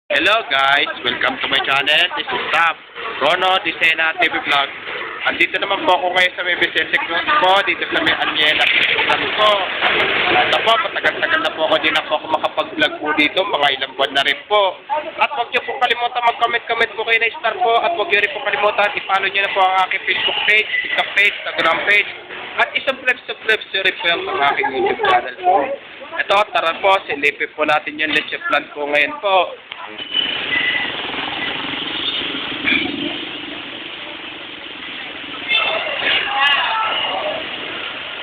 Hello guys, welcome to my channel. This is Sam, Rono Disena TV Vlog. Andito naman po ako ngayon sa may Vicente Cruz po, dito sa may Aniela Vlog po. Ito po, matagal-tagal na po ako, di na po ako makapag-vlog po dito, mga ilang buwan na rin po. At huwag niyo po kalimutan mag-comment po kayo na star po, at huwag niyo rin po kalimutan, i-follow niyo na po ang aking Facebook page, TikTok page, Instagram page, at isubscribe rin po yung ang aking YouTube channel po. Ito, tara po, silipin po natin yung leche plan po ngayon po.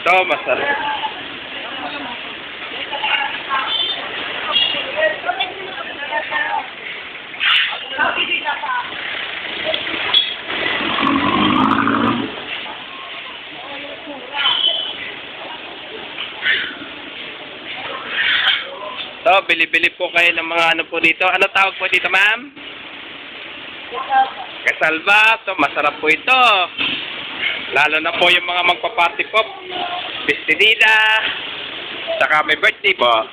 Ito, masarap. So, bili-bili po kayo ng mga ano po dito. Ano tawag po dito, ma'am? Kasalba. So, masarap po ito. Lalo na po yung mga magpa-party po. Despedida. Saka may birthday po.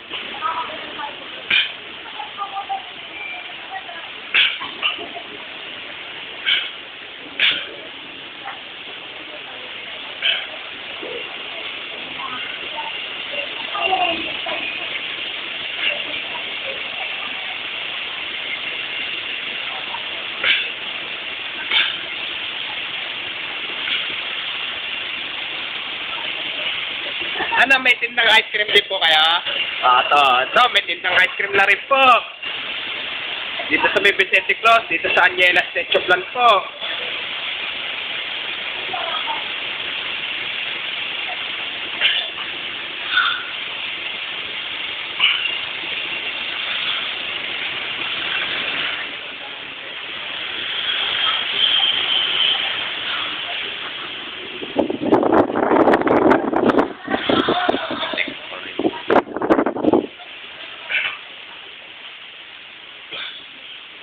Ano, may tindang ice cream din po kayo? Ito, may tindang ice cream na rin po. Dito sa may Vicente Cruz, dito sa Aniela Vlog po.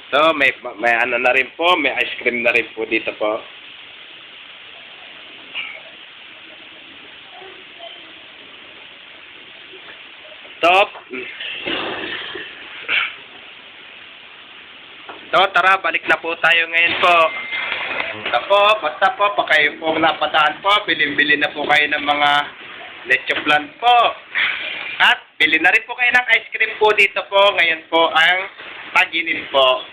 So, may ano na rin po, may ice cream na rin po dito po. Top. So, tara, balik na po tayo ngayon po. Ito po, basta po, pa kayo po napadaan po, bilin-bili na po kayo ng mga leche flan po. At, bili na rin po kayo ng ice cream po dito po. Ngayon po ang pag-init po.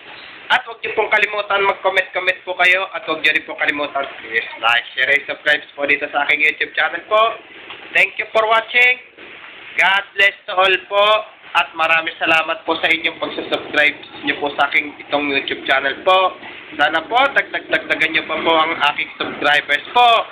At huwag niyo pong kalimutan mag-comment po kayo. At huwag niyo rin po kalimutan please like, share, and subscribe po dito sa aking YouTube channel po. Thank you for watching. God bless to all po. At maraming salamat po sa inyong pagsusubscribe niyo po sa aking itong YouTube channel po. Sana po, dagdagan niyo pa po ang aking subscribers po.